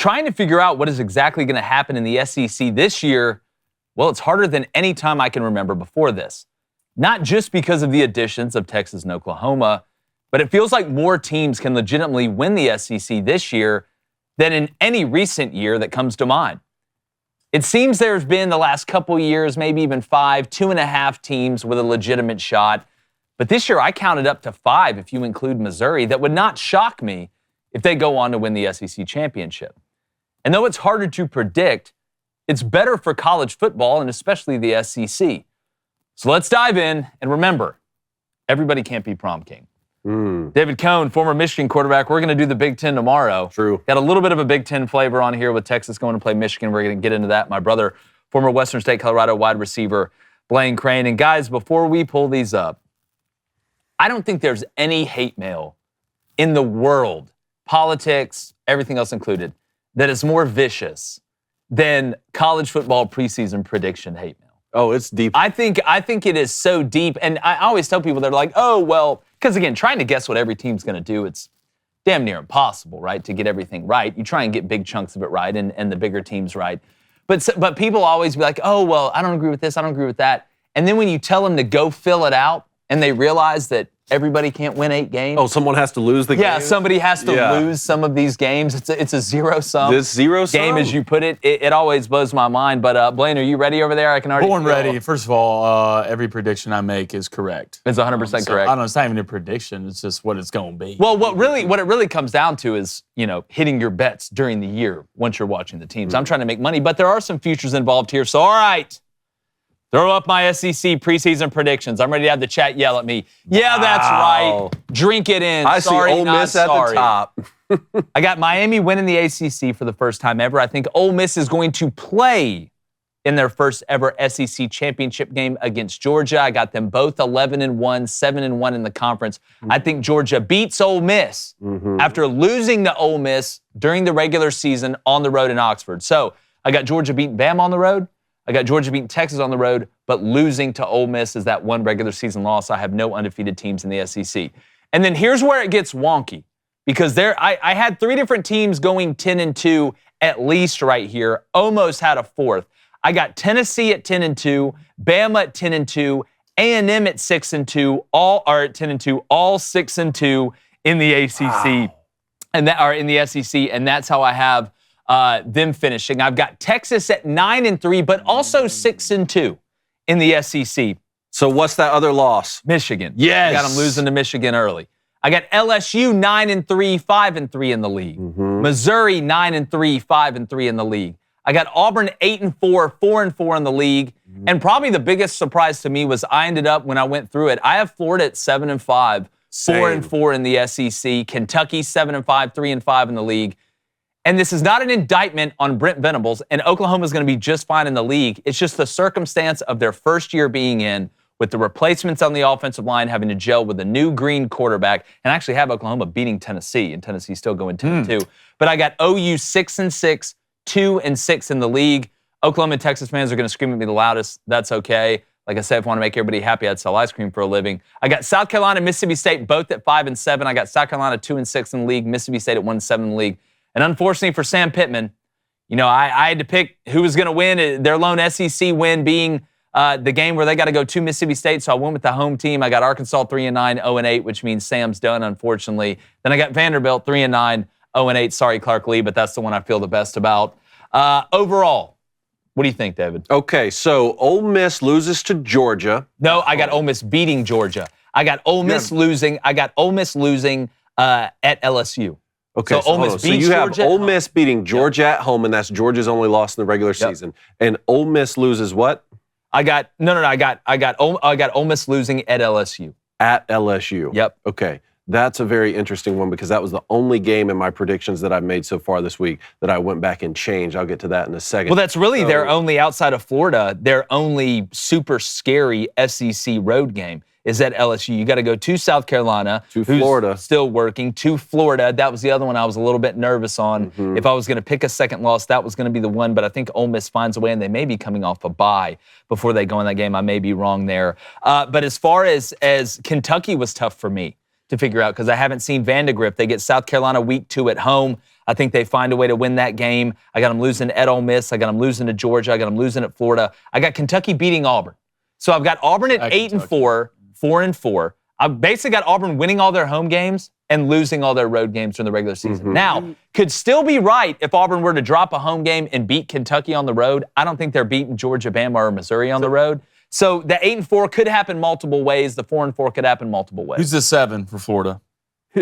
trying to figure out what is exactly going to happen in the SEC this year, well, it's harder than any time I can remember before this. Not just because of the additions of Texas and Oklahoma, but it feels like more teams can legitimately win the SEC this year than in any recent year that comes to mind. It seems there's been the last couple years, maybe even 5, 2.5 teams with a legitimate shot. But this year I counted up to 5 if you include Missouri. That would not shock me if they go on to win the SEC championship. And though it's harder to predict, it's better for college football and especially the SEC. So let's dive in, and remember, everybody can't be prom king. David Cohn, former Michigan quarterback. We're going to do the Big Ten tomorrow. True. Got a little bit of a Big Ten flavor on here with Texas going to play Michigan. We're going to get into that. My brother, former Western State Colorado wide receiver, Blain Crane. And guys, before we pull these up, I don't think there's any hate mail in the world, politics, everything else included, that is more vicious than college football preseason prediction hate mail. Oh, it's deep. I think it is so deep. And I always tell people, they're like, oh, well, because again, trying to guess what every team's going to do, it's damn near impossible, right, to get everything right. You try and get big chunks of it right and the bigger teams right. But people always be like, oh, well, I don't agree with this, I don't agree with that. And then when you tell them to go fill it out and they realize that everybody can't win 8 games. Oh, someone has to lose the game? Yeah, somebody has to lose some of these games. It's a zero-sum this zero-sum game, as you put it. It always blows my mind. But, Blaine, are you ready over there? I can already Born ready. First of all, every prediction I make is correct. It's 100% correct. I don't know, it's not even a prediction. It's just what it's going to be. Well, what it really comes down to is, hitting your bets during the year once you're watching the teams. I'm trying to make money, but there are some futures involved here. So, all right. Throw up my SEC preseason predictions. I'm ready to have the chat yell at me. Yeah, that's right. Drink it in. I see Ole Miss at the top. I got Miami winning the ACC for the first time ever. I think Ole Miss is going to play in their first ever SEC championship game against Georgia. I got them both 11-1, 7-1 in the conference. I think Georgia beats Ole Miss after losing to Ole Miss during the regular season on the road in Oxford. So I got Georgia beating Bama on the road. I got Georgia beating Texas on the road, but losing to Ole Miss is that one regular season loss. I have no undefeated teams in the SEC. And then here's where it gets wonky, because I had 3 different teams going 10-2 at least right here, almost had a 4th. I got Tennessee at 10-2, Bama at 10-2, A&M at 6-2, all are at 10-2, all 6-2 in the ACC, wow. And that are in the SEC, and that's how I have them finishing. I've got Texas at 9-3, but also 6-2 in the SEC. So what's that other loss? Michigan. Yes. I got them losing to Michigan early. I got LSU 9-3, 5-3 in the league. Missouri 9-3, 5-3 in the league. I got Auburn 8-4, 4-4 in the league. And probably the biggest surprise to me was I ended up, when I went through it, I have Florida at 7-5, 4-4 in the SEC. Kentucky 7-5, 3-5 in the league. And this is not an indictment on Brent Venables, and Oklahoma's going to be just fine in the league. It's just the circumstance of their first year being in, with the replacements on the offensive line having to gel with a new green quarterback, and actually have Oklahoma beating Tennessee, and Tennessee still going 10-2. But I got OU 6-6, 2-6 in the league. Oklahoma and Texas fans are going to scream at me the loudest. That's okay. Like I said, if I want to make everybody happy, I'd sell ice cream for a living. I got South Carolina and Mississippi State both at 5-7. I got South Carolina 2-6 in the league, Mississippi State at 1-7 in the league. And unfortunately for Sam Pittman, I had to pick who was going to win. Their lone SEC win being the game where they got to go to Mississippi State. So I went with the home team. I got Arkansas 3-9, 0-8, which means Sam's done, unfortunately. Then I got Vanderbilt 3-9, 0-8. Sorry, Clark Lee, but that's the one I feel the best about. Overall, what do you think, David? Okay, so Ole Miss loses to Georgia. No, I got Ole Miss beating Georgia. I got Ole Miss losing. I got Ole Miss losing at LSU. Okay, so you have Ole Miss beating Georgia at home, and that's Georgia's only loss in the regular season. And Ole Miss loses what? I got Ole Miss losing at LSU. At LSU. Yep. Okay, that's a very interesting one, because that was the only game in my predictions that I've made so far this week that I went back and changed. I'll get to that in a second. Well, that's really their only, outside of Florida, their only super scary SEC road game is at LSU. You got to go to South Carolina, to Florida, still working, to Florida. That was the other one I was a little bit nervous on. If I was going to pick a second loss, that was going to be the one. But I think Ole Miss finds a way, and they may be coming off a bye before they go in that game. I may be wrong there. But as far as Kentucky was tough for me to figure out, because I haven't seen Vandegrift. They get South Carolina week 2 at home. I think they find a way to win that game. I got them losing at Ole Miss. I got them losing to Georgia. I got them losing at Florida. I got Kentucky beating Auburn. So I've got Auburn at 8-4, 4-4. I've basically got Auburn winning all their home games and losing all their road games during the regular season. Now, could still be right if Auburn were to drop a home game and beat Kentucky on the road. I don't think they're beating Georgia, Bama, or Missouri on the road. So the 8-4 could happen multiple ways. The 4-4 could happen multiple ways. Who's the 7 for Florida?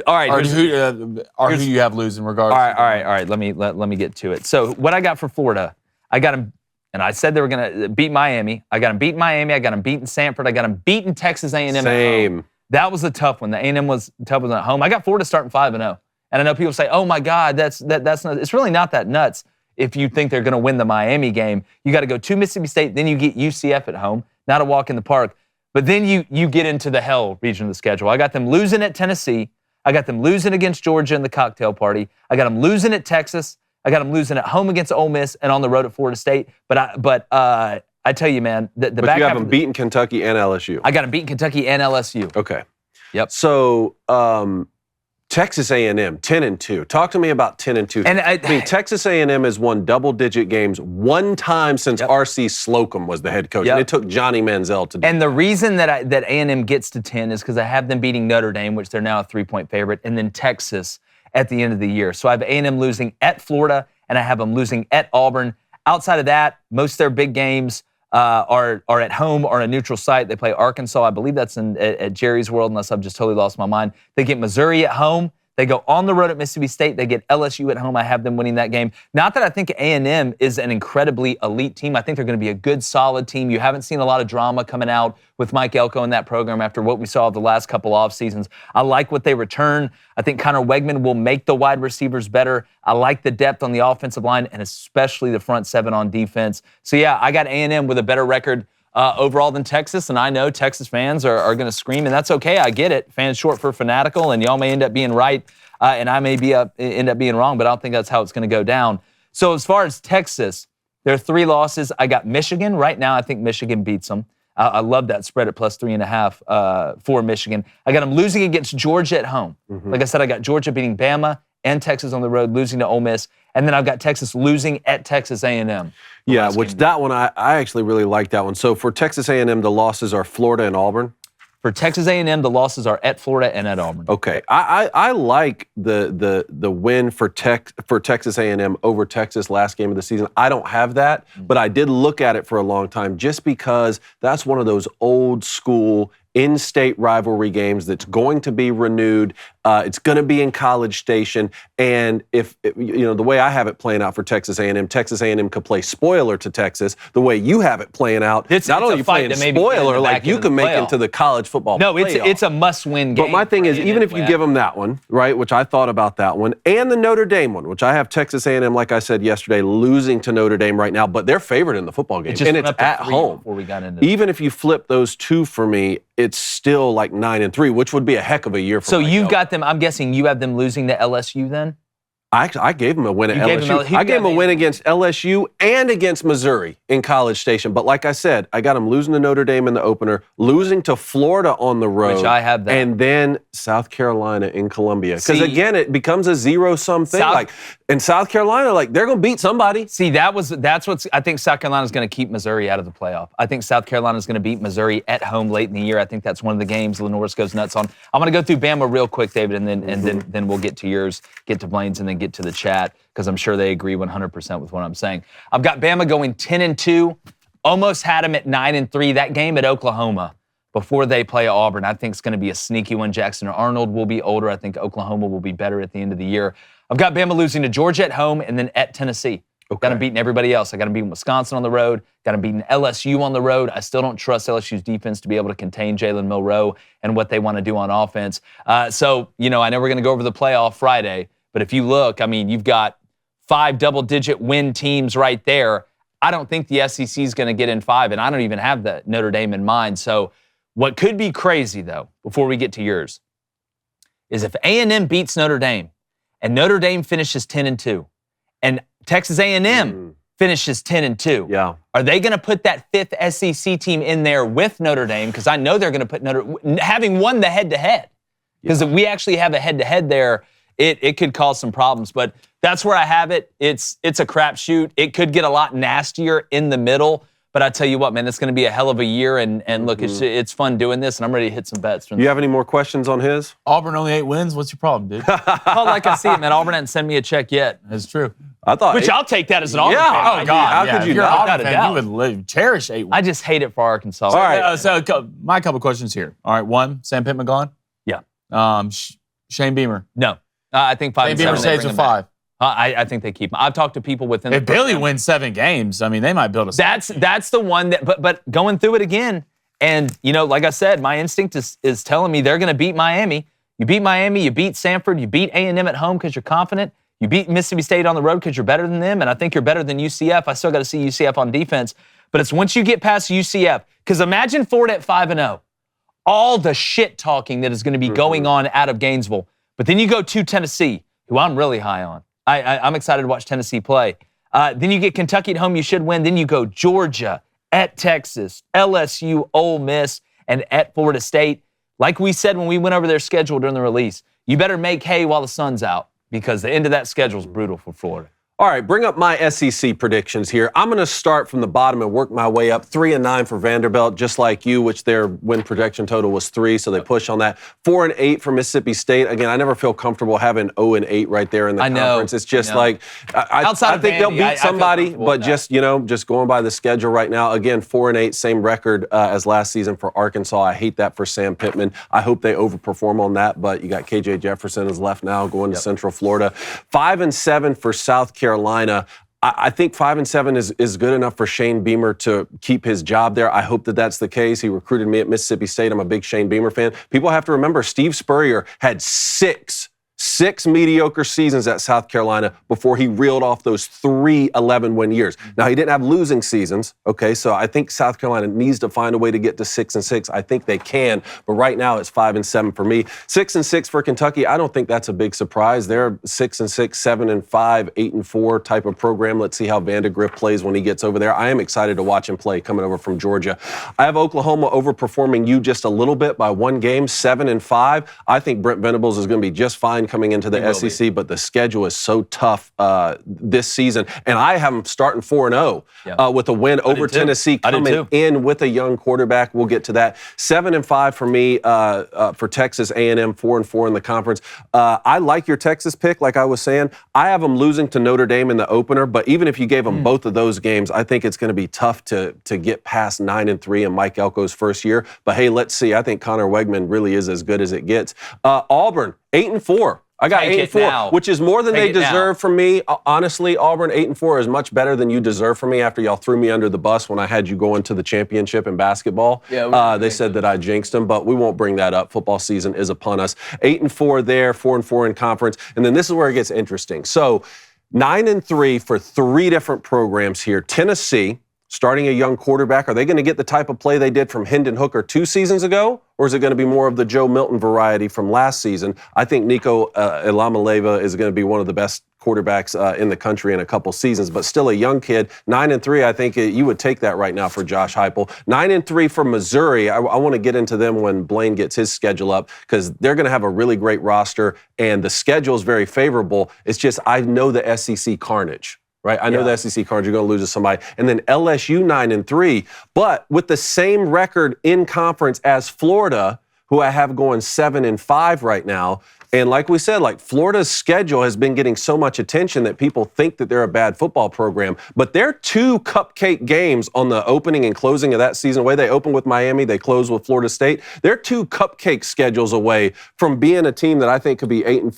All right. Who you have losing regardless? All right. Let me get to it. So what I got for Florida, I got them, and I said they were going to beat Miami. I got them beating Miami. I got them beating Samford. I got them beating Texas A&M at home. That was a tough one. The A&M was tough one at home. I got Florida starting 5-0. And I know people say, "Oh my God, that's not." It's really not that nuts. If you think they're going to win the Miami game, you got to go to Mississippi State, then you get UCF at home. Not a walk in the park. But then you get into the hell region of the schedule. I got them losing at Tennessee. I got them losing against Georgia in the cocktail party. I got them losing at Texas. I got them losing at home against Ole Miss and on the road at Florida State. But I tell you, man, the back half. But you have them beating Kentucky and LSU. I got them beating Kentucky and LSU. Okay. Yep. So Texas A&M 10-2. Talk to me about 10-2. And I mean, Texas A&M has won double-digit games one time since R.C. Slocum was the head coach, and it took Johnny Manziel to do. And the reason that A&M gets to 10 is because I have them beating Notre Dame, which they're now a 3-point favorite, and then Texas at the end of the year. So I have A&M losing at Florida, and I have them losing at Auburn. Outside of that, most of their big games are at home or a neutral site. They play Arkansas. I believe that's at Jerry's World, unless I've just totally lost my mind. They get Missouri at home. They go on the road at Mississippi State. They get LSU at home. I have them winning that game. Not that I think A&M is an incredibly elite team. I think they're going to be a good, solid team. You haven't seen a lot of drama coming out with Mike Elko in that program after what we saw the last couple off seasons. I like what they return. I think Connor Wegman will make the wide receivers better. I like the depth on the offensive line and especially the front seven on defense. So, yeah, I got A&M with a better record overall than Texas, and I know Texas fans are going to scream, and that's okay. I get it. Fans short for fanatical, and y'all may end up being right, and I may end up being wrong, but I don't think that's how it's going to go down. So as far as Texas, there are 3 losses. I got Michigan. Right now, I think Michigan beats them. I love that spread at plus 3.5 for Michigan. I got them losing against Georgia at home. Like I said, I got Georgia beating Bama and Texas on the road, losing to Ole Miss. And then I've got Texas losing at Texas A&M. Yeah, which that one, I actually really like that one. So for Texas A&M, the losses are Florida and Auburn? For Texas A&M, the losses are at Florida and at Auburn. Okay. I like the win for Texas A&M over Texas last game of the season. I don't have that, but I did look at it for a long time just because that's one of those old school in-state rivalry games that's going to be renewed. It's going to be in College Station, and if the way I have it playing out for Texas A&M could play spoiler to Texas. The way you have it playing out, not only playing spoiler, like you can make it to the college football. No, playoff. it's a must-win game. But my thing is, even if you give them that one, right, which I thought about that one, and the Notre Dame one, which I have Texas A&M, like I said yesterday, losing to Notre Dame right now, but they're favored in the football game, and it's at home. Before we got into even if you flip those two for me, it's still like 9-3, which would be a heck of a year for So you've got them, I'm guessing you have them losing to LSU then? I gave them a win at LSU. I gave them a win against LSU and against Missouri in College Station. But like I said, I got them losing to Notre Dame in the opener, losing to Florida on the road. Which I have that. And then South Carolina in Columbia. Because again, it becomes a zero-sum thing. In South Carolina, they're going to beat somebody. See, that's what's, I think South Carolina's going to keep Missouri out of the playoff. I think South Carolina's going to beat Missouri at home late in the year. I think that's one of the games Lenoris goes nuts on. I'm going to go through Bama real quick, David, and then we'll get to yours, get to Blain's, and then get to the chat, because I'm sure they agree 100% with what I'm saying. I've got Bama going 10-2, almost had them at 9-3. That game at Oklahoma before they play Auburn, I think it's going to be a sneaky one. Jackson Arnold will be older. I think Oklahoma will be better at the end of the year. I've got Bama losing to Georgia at home and then at Tennessee. Got them beating everybody else. I got them beating Wisconsin on the road. Got them beating LSU on the road. I still don't trust LSU's defense to be able to contain Jalen Milroe and what they want to do on offense. So, I know we're going to go over the playoff Friday, but if you look, you've got 5 double-digit win teams right there. I don't think the SEC is going to get in 5, and I don't even have the Notre Dame in mind. So what could be crazy, though, before we get to yours, is if A&M beats Notre Dame and Notre Dame finishes 10-2, and Texas A&M finishes 10-2. Yeah. Are they going to put that 5th SEC team in there with Notre Dame? Because I know they're going to put having won the head-to-head. Because if we actually have a head-to-head there, it could cause some problems. But That's where I have it. It's a crapshoot. It could get a lot nastier in the middle. But I tell you what, man, it's going to be a hell of a year. And look, it's fun doing this, and I'm ready to hit some bets. You have any more questions on his? Auburn only 8 wins. What's your problem, dude? Oh, like I see it, man. Auburn hasn't sent me a check yet. That's true. I thought. Which I'll take that as an Auburn fan. Oh, God. How could you If you're not? an Auburn fan, you would cherish 8 wins. I just hate it for Arkansas. All right. So my couple questions here. All right, one, Sam Pittman gone? Yeah. Shane Beamer. No. I think 5 Shane and Beamer 7. stays with 5. I think they keep him. I've talked to people within. If Billy wins 7 games, I mean, they might build a. That's the one that. But going through it again, and like I said, my instinct is telling me they're going to beat Miami. You beat Miami, you beat Samford, you beat A&M at home because you're confident. You beat Mississippi State on the road because you're better than them, and I think you're better than UCF. I still got to see UCF on defense, but it's once you get past UCF, because imagine Florida at 5-0, all the shit talking that is going to be going on out of Gainesville, but then you go to Tennessee, who I'm really high on. I'm excited to watch Tennessee play. Then you get Kentucky at home, you should win. Then you go Georgia, at Texas, LSU, Ole Miss, and at Florida State. Like we said when we went over their schedule during the release, you better make hay while the sun's out because the end of that schedule is brutal for Florida. All right, bring up my SEC predictions here. I'm going to start from the bottom and work my way up. 3-9 for Vanderbilt, just like you, which their win projection total was 3, so they push on that. 4-8 for Mississippi State. Again, I never feel comfortable having 0-8 right there in the conference. It's just like I think they'll beat somebody, but just going by the schedule right now. Again, 4-8, same record as last season for Arkansas. I hate that for Sam Pittman. I hope they overperform on that, but you got KJ Jefferson is left now going to Central Florida. 5-7 for South Carolina. I think 5-7 is good enough for Shane Beamer to keep his job there. I hope that that's the case. He recruited me at Mississippi State. I'm a big Shane Beamer fan. People have to remember Steve Spurrier had six mediocre seasons at South Carolina before he reeled off those 3 11-win years. Now, he didn't have losing seasons, okay? So I think South Carolina needs to find a way to get to 6-6. I think they can, but right now it's 5-7 for me. 6-6 for Kentucky. I don't think that's a big surprise. They're 6-6, 7-5, 8-4 type of program. Let's see how Vandegrift plays when he gets over there. I am excited to watch him play coming over from Georgia. I have Oklahoma overperforming you just a little bit by 1 game, 7-5. I think Brent Venables is going to be just fine coming into the SEC, but the schedule is so tough this season. And I have them starting 4-0 with a win over Tennessee coming in with a young quarterback. We'll get to that. 7-5 for me for Texas A&M, 4-4 in the conference. I like your Texas pick, like I was saying. I have them losing to Notre Dame in the opener, but even if you gave them both of those games, I think it's going to be tough to get past 9-3 in Mike Elko's first year. But hey, let's see. I think Connor Wegman really is as good as it gets. Auburn, 8-4. I got 8-4, which is more than they deserve from me. Honestly, Auburn, 8-4 is much better than you deserve from me after y'all threw me under the bus when I had you going to the championship in basketball. Yeah, they said that I jinxed them, but we won't bring that up. Football season is upon us. 8-4 there, 4-4 in conference. And then this is where it gets interesting. So 9-3 for 3 different programs here. Tennessee, starting a young quarterback. Are they going to get the type of play they did from Hendon Hooker 2 seasons ago? Or is it going to be more of the Joe Milton variety from last season? I think Nico Ilamaleva is going to be one of the best quarterbacks in the country in a couple seasons, but still a young kid. 9-3, I think you would take that right now for Josh Heupel. 9-3 for Missouri. I want to get into them when Blain gets his schedule up because they're going to have a really great roster, and the schedule is very favorable. It's just I know the SEC carnage. Right, I know the SEC cards, you're going to lose to somebody. And then LSU 9-3, but with the same record in conference as Florida, who I have going 7-5 right now. And like we said, like Florida's schedule has been getting so much attention that people think that they're a bad football program. But they're 2 cupcake games on the opening and closing of that season. The way they open with Miami, they close with Florida State. They're 2 cupcake schedules away from being a team that I think could be 8-4,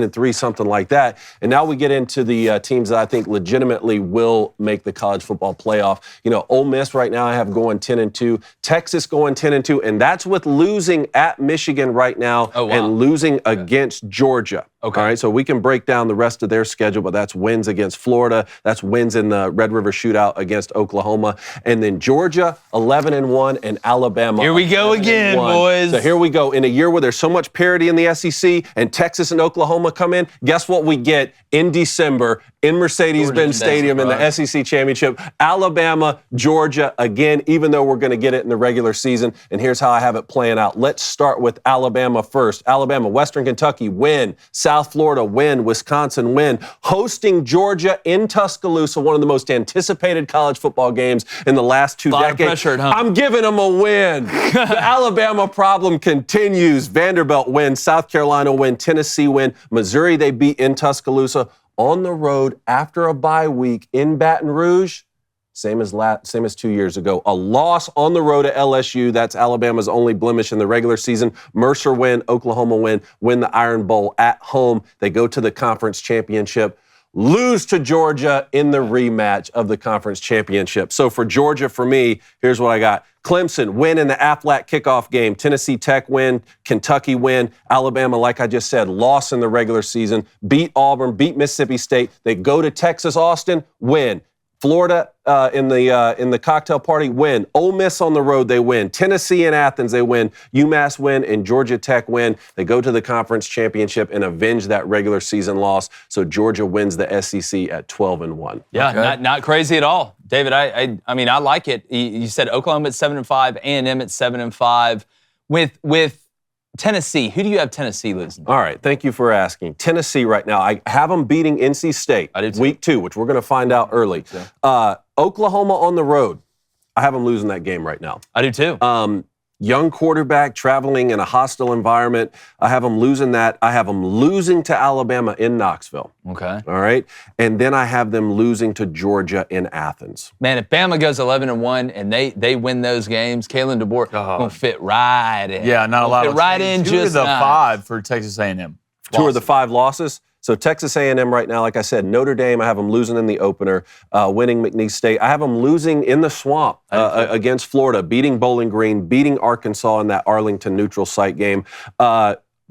9-3, something like that. And now we get into the teams that I think legitimately will make the college football playoff. You know, Ole Miss right now I have going 10-2, Texas going 10-2, and that's with losing at Michigan right now and losing against Georgia. Okay. All right, so we can break down the rest of their schedule, but that's wins against Florida. That's wins in the Red River Shootout against Oklahoma. And then Georgia, 11-1, and Alabama. Here we go again, boys. So here we go. In a year where there's so much parity in the SEC and Texas and Oklahoma come in, guess what we get in December in Mercedes-Benz Stadium in the SEC Championship? Alabama, Georgia, again, even though we're going to get it in the regular season. And here's how I have it playing out. Let's start with Alabama first. Alabama, Western Kentucky. Kentucky, win. South Florida, win. Wisconsin, win. Hosting Georgia in Tuscaloosa, one of the most anticipated college football games in the last 2 lot decades. Of pressure at home. I'm giving them a win. The Alabama problem continues. Vanderbilt win. South Carolina win. Tennessee win. Missouri, they beat in Tuscaloosa. On the road after a bye week in Baton Rouge. Same as 2 years ago. A loss on the road to LSU. That's Alabama's only blemish in the regular season. Mercer win. Oklahoma win the Iron Bowl at home. They go to the conference championship. Lose to Georgia in the rematch of the conference championship. So for Georgia, for me, here's what I got. Clemson, win in the Aflac kickoff game. Tennessee Tech win. Kentucky win. Alabama, like I just said, loss in the regular season. Beat Auburn, beat Mississippi State. They go to Texas, Austin, win. Florida in the cocktail party, win. Ole Miss on the road, they win. Tennessee and Athens, they win. UMass win and Georgia Tech win. They go to the conference championship and avenge that regular season loss. So Georgia wins the SEC at 12-1. Yeah, okay. not crazy at all, David. I mean, I like it. You said Oklahoma at 7-5, A&M at 7-5. With Tennessee, who do you have Tennessee losing? All right, thank you for asking. Tennessee right now, I have them beating NC State week 2, which we're going to find out early. Oklahoma on the road, I have them losing that game right now. I do too. Young quarterback traveling in a hostile environment. I have them losing that. I have them losing to Alabama in Knoxville. Okay. All right. And then I have them losing to Georgia in Athens. Man, if Bama goes 11-1 and they win those games, Kalen DeBoer gonna fit right in. Yeah, not a lot of right in. Two of Just the nice. 5 for Texas A&M. 2 of the 5 losses. So Texas A&M right now, like I said, Notre Dame, I have them losing in the opener, winning McNeese State. I have them losing in the swamp against Florida, beating Bowling Green, beating Arkansas in that Arlington neutral site game,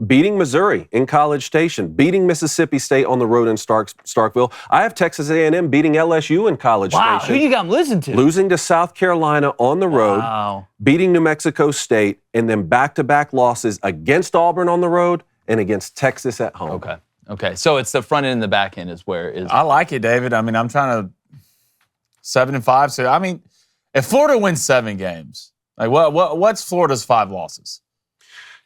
beating Missouri in College Station, beating Mississippi State on the road in Starkville. I have Texas A&M beating LSU in College Wow, Station. who you got them losing to? Losing to South Carolina on the road, Wow. beating New Mexico State, and then back-to-back losses against Auburn on the road and against Texas at home. Okay. So it's the front end and the back end is where it is. I like it, David. I mean, I'm trying to 7-5. So I mean, if Florida wins 7 games, like what's Florida's 5 losses?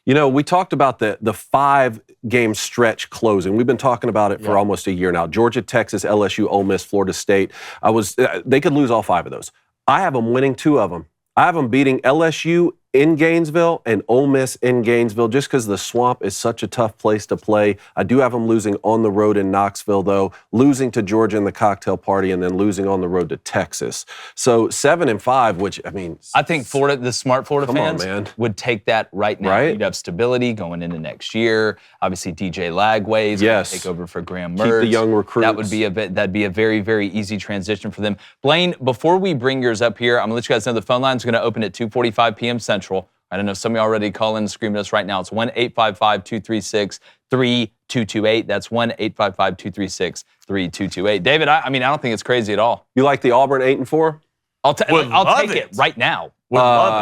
You know, we talked about the 5-game stretch closing. We've been talking about it for almost a year now. Georgia, Texas, LSU, Ole Miss, Florida State. They could lose all 5 of those. I have them winning 2 of them. I have them beating LSU in Gainesville and Ole Miss in Gainesville just because the swamp is such a tough place to play. I do have them losing on the road in Knoxville, though, losing to Georgia in the cocktail party and then losing on the road to Texas. So 7-5, which, I mean... I think Florida, the smart Florida Come fans on, man. would take that right now. Right? You'd have stability going into next year. Obviously, DJ Lagway's going to take over for Graham Mertz. Keep the young recruits. That'd be a very, very easy transition for them. Blain, before we bring yours up here, I'm going to let you guys know the phone line's going to open at 2:45 p.m. Central. I don't know if some of you already call in and scream at us right now. It's 1-855-236-3228. That's 1-855-236-3228. David, I mean, I don't think it's crazy at all. You like the Auburn 8-4? I'll take it right now.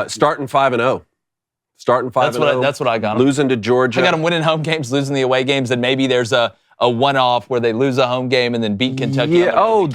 Starting 5-0. Starting 5-0. That's what I got 'em. Losing to Georgia. I got them winning home games, losing the away games, and maybe there's a one-off where they lose a home game and then beat Kentucky. Yeah. Oh,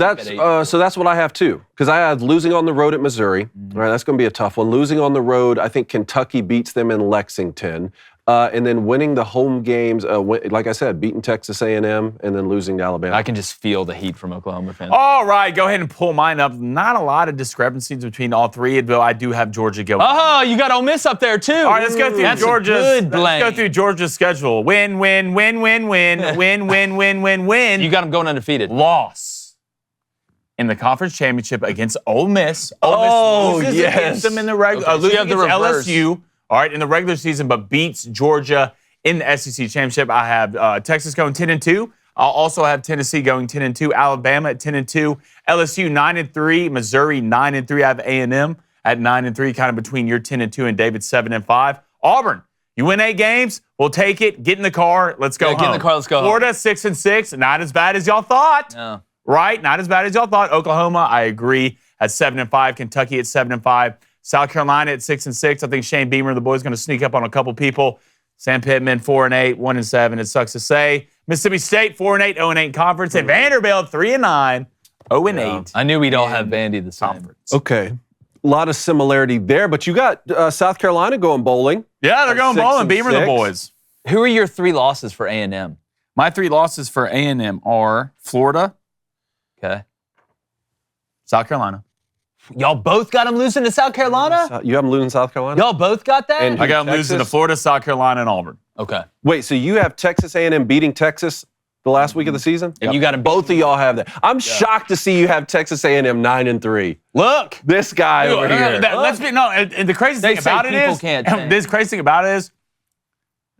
so that's what I have too. Because I had losing on the road at Missouri. All right, that's going to be a tough one. Losing on the road, I think Kentucky beats them in Lexington. And then winning the home games, like I said, beating Texas A&M and then losing to Alabama. I can just feel the heat from Oklahoma fans. All right, go ahead and pull mine up. Not a lot of discrepancies between all 3, though I do have Georgia going. Oh, you got Ole Miss up there too. All right, let's go through Georgia's. Let's go through Georgia's schedule. Win, win, win, win, win, win, win, win, win, win. You got them going undefeated. Loss in the conference championship against Ole Miss. Oh, Ole Miss loses against them in the regular. Okay, so you have the reverse. LSU. All right, in the regular season, but beats Georgia in the SEC championship. I have Texas going 10-2. I'll also have Tennessee going 10-2. Alabama at 10-2. LSU 9-3. Missouri 9-3. I have A&M at 9-3, kind of between your 10-2 and David's 7-5. Auburn, you win 8 games. We'll take it. Get in the car. Let's go home. Get in the car. Let's go Florida 6-6. Not as bad as y'all thought. No. Right? Not as bad as y'all thought. Oklahoma, I agree, at 7-5. Kentucky at 7-5. South Carolina at 6-6. I think Shane Beamer and the boys going to sneak up on a couple people. Sam Pittman 4-8, 1-7. It sucks to say. Mississippi State 4-8, 0-8 conference, and Vanderbilt 3-9, 0-8. I knew we'd all have Vandy the same. Conference. Okay. A lot of similarity there, but you got South Carolina going bowling. Yeah, they're going bowling. 6-6. Beamer and the boys. Who are your 3 losses for A&M? My 3 losses for A&M are Florida, Okay. South Carolina. Y'all both got them losing to South Carolina? You have them losing South Carolina? Y'all both got that? And I got them losing to Texas? Florida, South Carolina, and Auburn. Okay. Wait, so you have Texas A&M beating Texas the last week of the season? And you got them Both of y'all have that. I'm shocked to see you have Texas A&M 9-3. Look. This guy over here. Let's be and the crazy They thing say about it people is, can't change. this crazy thing about it is,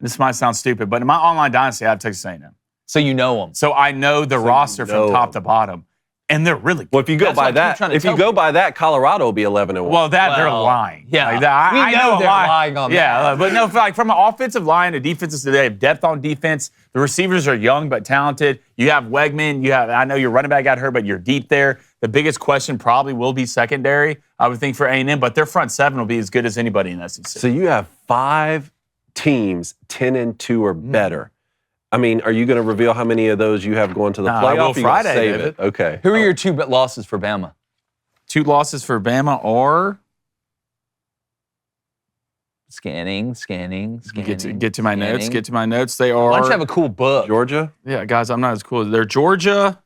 this might sound stupid, but in my online dynasty, I have Texas A&M. So you know them. So I know the roster know from top to bottom, and they're really good. Well, if you go That's by what I keep that, trying to if you tell go people. by that, Colorado will be 11-1. Well, they're Well, lying. yeah. Like that. We I know know they're lying on yeah, that. but no, like from an offensive line to defenses, they have depth on defense. The receivers are young but talented. You have Wegman. I know your running back got hurt, but you're deep there. The biggest question probably will be secondary, I would think, for A&M, but their front 7 will be as good as anybody in the SEC. So you have 5 teams 10-2 or better. I mean, are you going to reveal how many of those you have going to the I playoff? will or you gonna Friday, save David. it? Okay. Who are your 2 losses for Bama? 2 losses for Bama are Scanning. get to my notes. Get to my notes. They are. Why don't you have a cool book? Georgia? Yeah, guys, I'm not as cool. They're Georgia,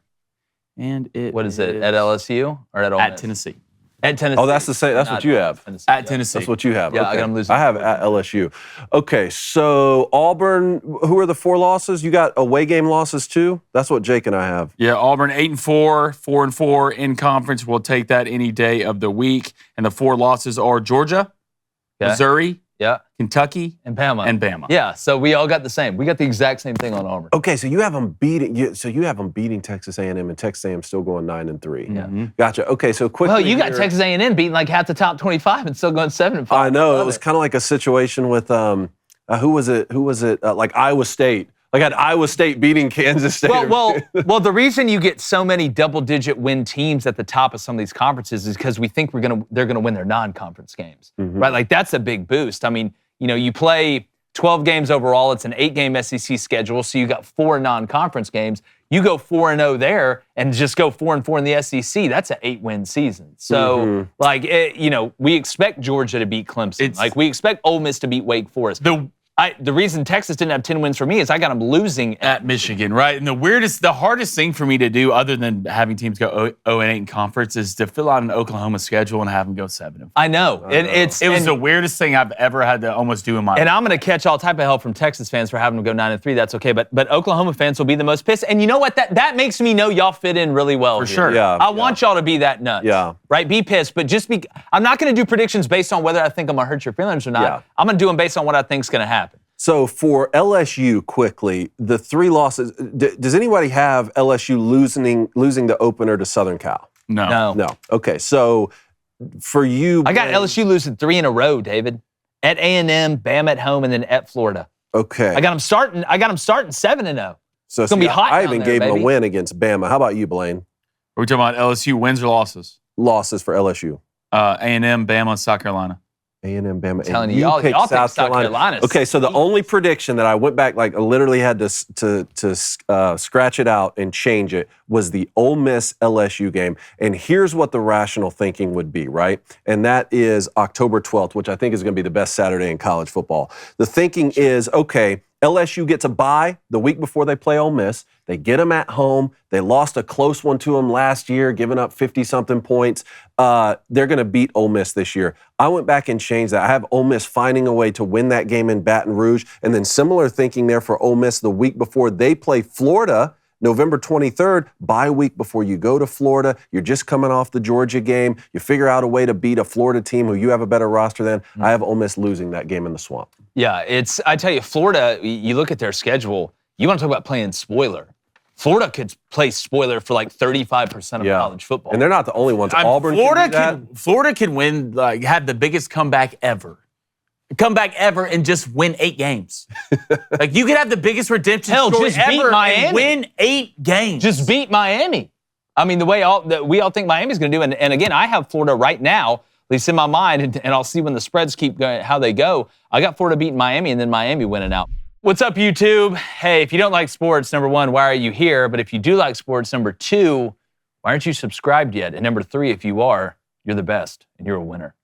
and What is it? At LSU or at Ole at Miss? Tennessee. At Tennessee. Oh, that's the same. That's what you have. Tennessee. At Tennessee. That's what you have. Yeah, I okay. got 'em losing. I have at LSU. Okay, so Auburn, who are the 4 losses? You got away game losses too? That's what Jake and I have. Yeah, Auburn 8-4, 4-4 in conference. We'll take that any day of the week. And the 4 losses are Georgia, Okay. Missouri, Yeah. Kentucky, And Bama. and Bama. Yeah, so we all got the same. We got the exact same thing on Auburn. Okay, so you have them beating. So you have them beating Texas A&M, and Texas A&M still going 9-3. Yeah. Gotcha. Okay, so quickly. Well, you got here- Texas A&M beating like half the top 25 and still going 7-5. I know Love it was kind of like a situation with who was it? Like Iowa State. Like had Iowa State beating Kansas State. Well, the reason you get so many double-digit win teams at the top of some of these conferences is because we think they're gonna win their non-conference games, right? Like that's a big boost. I mean, you play 12 games overall. It's an 8-game SEC schedule, so you got 4 non-conference games. You go 4-0 there, and just go 4-4 in the SEC. That's an 8-win season. So, we expect Georgia to beat Clemson. We expect Ole Miss to beat Wake Forest. The reason Texas didn't have 10 wins for me is I got them losing At Michigan, right? And the hardest thing for me to do, other than having teams go 0-8 in conference, is to fill out an Oklahoma schedule and have them go 7-5. I know. It was the weirdest thing I've ever had to almost do in my life. And I'm going to catch all type of hell from Texas fans for having them go 9-3. That's okay. But Oklahoma fans will be the most pissed. And you know what? That makes me know y'all fit in really well. For here. sure. Yeah. I want y'all to be that nuts. Yeah. Right? Be pissed. But I'm not going to do predictions based on whether I think I'm going to hurt your feelings or not. Yeah. I'm going to do them based on what I think is going to happen. So for LSU, quickly, the 3 losses. Does anybody have LSU losing the opener to Southern Cal? No. No. Okay. So for you, I got Blain- LSU losing 3 in a row, David. At A&M, Bama at home, and then at Florida. Okay. I got them starting 7-0. So it's gonna be hot I down even there, gave them baby. a win against Bama. How about you, Blaine? Are we talking about LSU wins or losses? Losses for LSU. A&M, Bama, South Carolina. A&M, Bama. I'm telling and you, y'all picked think South Carolina's Okay, so the only prediction that I went back, I literally had to scratch it out and change it, was the Ole Miss LSU game. And here's what the rational thinking would be, right? And that is October 12th, which I think is going to be the best Saturday in college football. The thinking is, okay, LSU gets a bye the week before they play Ole Miss. They get them at home. They lost a close one to them last year, giving up 50-something points. They're going to beat Ole Miss this year. I went back and changed that. I have Ole Miss finding a way to win that game in Baton Rouge. And then similar thinking there for Ole Miss the week before they play Florida, November 23rd, bye week before you go to Florida. You're just coming off the Georgia game. You figure out a way to beat a Florida team who you have a better roster than. I have Ole Miss losing that game in the Swamp. Yeah, I tell you, Florida, you look at their schedule, you want to talk about playing spoiler. Florida could play spoiler for like 35% of college football. And they're not the only ones. Auburn Florida can win, have the biggest comeback ever. And just win 8 games. You could have the biggest redemption story just beat ever Miami. and win 8 games. Just beat Miami. I mean, the way we all think Miami's going to do. And again, I have Florida right now, at least in my mind, and I'll see when the spreads keep going, how they go. I got Florida beating Miami and then Miami winning out. What's up, YouTube? Hey, if you don't like sports, number 1, why are you here? But if you do like sports, number 2, why aren't you subscribed yet? And number 3, if you are, you're the best and you're a winner.